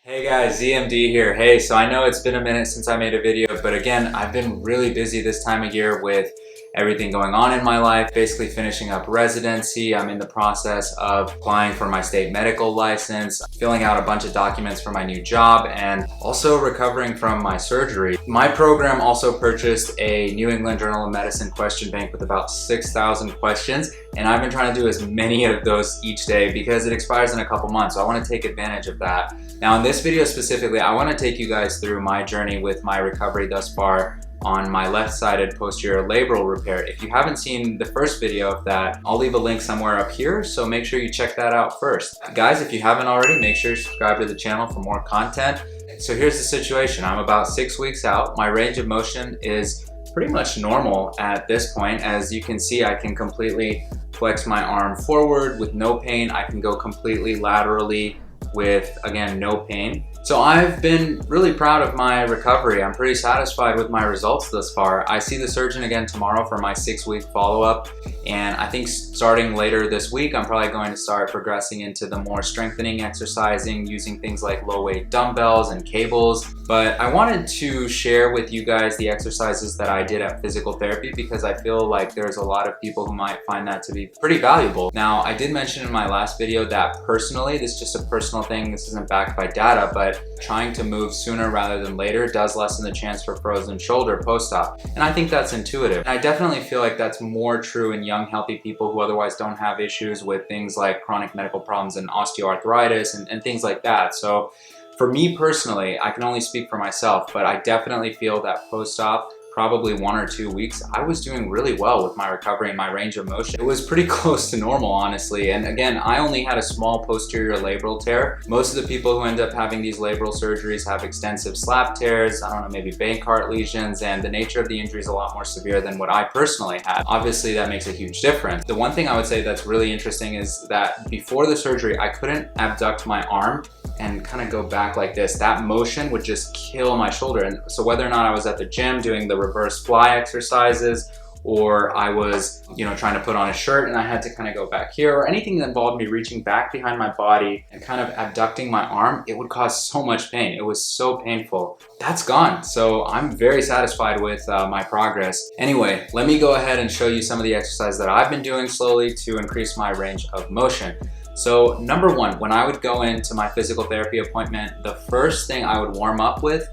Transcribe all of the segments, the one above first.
Hey guys, ZMD here. Hey, so I know it's been a minute since I made a video, but again, I've been really busy this time of year with everything going on in my life, basically finishing up residency. I'm in the process of applying for my state medical license, filling out a bunch of documents for my new job, and also recovering from my surgery. My program also purchased a New England Journal of Medicine question bank with about 6,000 questions, and I've been trying to do as many of those each day because it expires in a couple months, so I want to take advantage of that. Now in this video specifically, I want to take you guys through my journey with my recovery thus far on my left-sided posterior labral repair. If you haven't seen the first video of that, I'll leave a link somewhere up here, so make sure you check that out first. Guys, if you haven't already, make sure you subscribe to the channel for more content. So here's the situation. I'm about 6 weeks out. My range of motion is pretty much normal at this point. As you can see, I can completely flex my arm forward with no pain. I can go completely laterally with, again, no pain. So I've been really proud of my recovery. I'm pretty satisfied with my results thus far. I see the surgeon again tomorrow for my 6-week follow-up, and I think starting later this week, I'm probably going to start progressing into the more strengthening exercising, using things like low-weight dumbbells and cables. But I wanted to share with you guys the exercises that I did at physical therapy because I feel like there's a lot of people who might find that to be pretty valuable. Now, I did mention in my last video that personally, this is just a personal thing, this isn't backed by data, but trying to move sooner rather than later does lessen the chance for frozen shoulder post-op. And I think that's intuitive. And I definitely feel like that's more true in young, healthy people who otherwise don't have issues with things like chronic medical problems and osteoarthritis and things like that. So for me personally, I can only speak for myself, but I definitely feel that post-op, probably 1 or 2 weeks, I was doing really well with my recovery and my range of motion. It was pretty close to normal, honestly. And again, I only had a small posterior labral tear. Most of the people who end up having these labral surgeries have extensive slap tears, I don't know, maybe Bankart lesions, and the nature of the injury is a lot more severe than what I personally had. Obviously, that makes a huge difference. The one thing I would say that's really interesting is that before the surgery, I couldn't abduct my arm and kind of go back like this. That motion would just kill my shoulder. And so whether or not I was at the gym doing the reverse fly exercises, or I was, trying to put on a shirt and I had to kind of go back here, or anything that involved me reaching back behind my body and kind of abducting my arm, it would cause so much pain. It was so painful. That's gone. So I'm very satisfied with my progress. Anyway, let me go ahead and show you some of the exercises that I've been doing slowly to increase my range of motion. So number one, when I would go into my physical therapy appointment, the first thing I would warm up with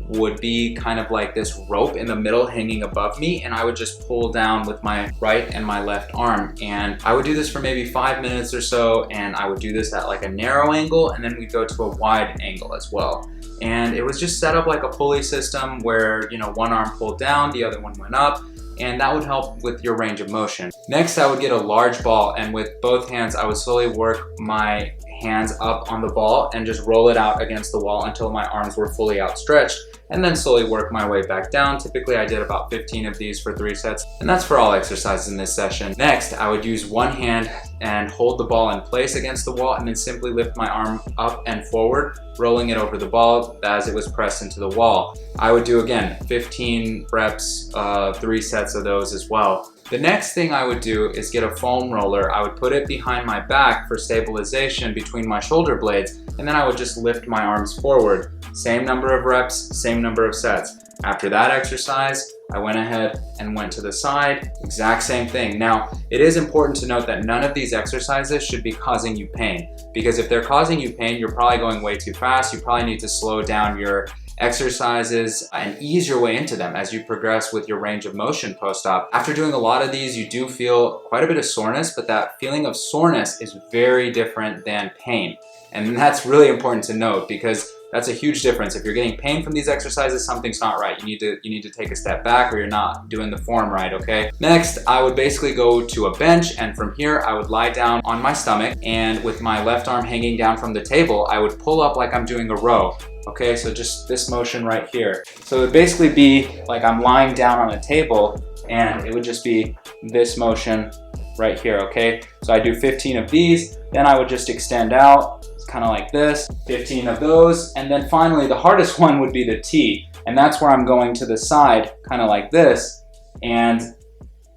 would be kind of like this rope in the middle hanging above me, and I would just pull down with my right and my left arm. And I would do this for maybe 5 minutes or so, and I would do this at like a narrow angle, and then we'd go to a wide angle as well. And it was just set up like a pulley system where, one arm pulled down, the other one went up, and that would help with your range of motion. Next, I would get a large ball, and with both hands, I would slowly work my hands up on the ball and just roll it out against the wall until my arms were fully outstretched, and then slowly work my way back down. Typically, I did about 15 of these for 3 sets, and that's for all exercises in this session. Next, I would use one hand and hold the ball in place against the wall, and then simply lift my arm up and forward, rolling it over the ball as it was pressed into the wall. I would do, again, 15 reps, 3 sets of those as well. The next thing I would do is get a foam roller. I would put it behind my back for stabilization between my shoulder blades, and then I would just lift my arms forward. Same number of reps, same number of sets. After that exercise, I went ahead and went to the side, exact same thing. Now, it is important to note that none of these exercises should be causing you pain, because if they're causing you pain, you're probably going way too fast. You probably need to slow down your exercises and ease your way into them as you progress with your range of motion post-op. After doing a lot of these, you do feel quite a bit of soreness, but that feeling of soreness is very different than pain. And that's really important to note because that's a huge difference. If you're getting pain from these exercises, something's not right. You need to take a step back, or you're not doing the form right, okay? Next, I would basically go to a bench, and from here, I would lie down on my stomach, and with my left arm hanging down from the table, I would pull up like I'm doing a row. Okay, so just this motion right here. So it would basically be like I'm lying down on a table, and it would just be this motion right here, okay? So I do 15 of these, then I would just extend out, kind of like this, 15 of those, and then finally the hardest one would be the T, and that's where I'm going to the side, kind of like this, and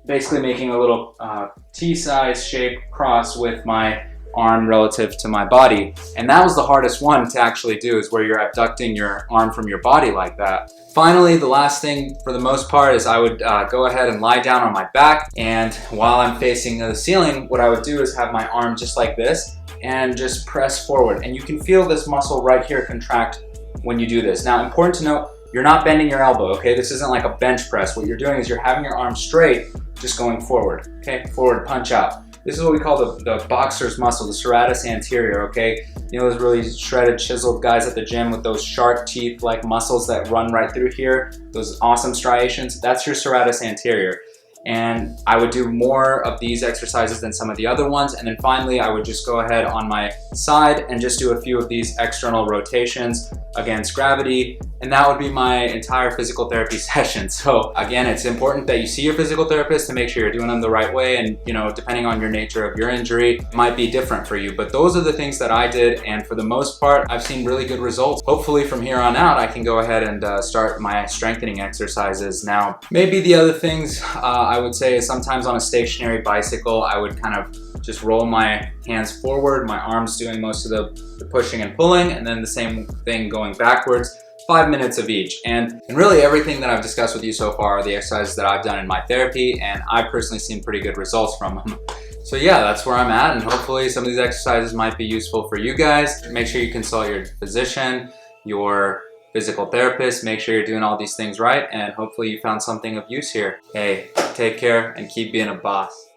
basically making a little T-size shape cross with my arm relative to my body. And that was the hardest one to actually do, is where you're abducting your arm from your body like that. Finally, the last thing for the most part is I would go ahead and lie down on my back, and while I'm facing the ceiling, what I would do is have my arm just like this and just press forward. And you can feel this muscle right here contract when you do this. Now, important to note, you're not bending your elbow, okay? This isn't like a bench press. What you're doing is you're having your arm straight, just going forward, okay? Forward, punch out. This is what we call the boxer's muscle, the serratus anterior, okay? You know those really shredded, chiseled guys at the gym with those sharp teeth like muscles that run right through here, those awesome striations? That's your serratus anterior. And I would do more of these exercises than some of the other ones. And then finally, I would just go ahead on my side and just do a few of these external rotations against gravity. And that would be my entire physical therapy session. So again, it's important that you see your physical therapist to make sure you're doing them the right way. And you know, depending on your nature of your injury, it might be different for you. But those are the things that I did. And for the most part, I've seen really good results. Hopefully from here on out, I can go ahead and start my strengthening exercises. Now, maybe the other things I would say is sometimes on a stationary bicycle, I would kind of just roll my hands forward, my arms doing most of the pushing and pulling, and then the same thing going backwards. 5 minutes of each. And really everything that I've discussed with you so far are the exercises that I've done in my therapy, and I've personally seen pretty good results from them. So yeah, that's where I'm at, and hopefully some of these exercises might be useful for you guys. Make sure you consult your physician, your physical therapist, make sure you're doing all these things right, and hopefully you found something of use here. Hey, take care and keep being a boss.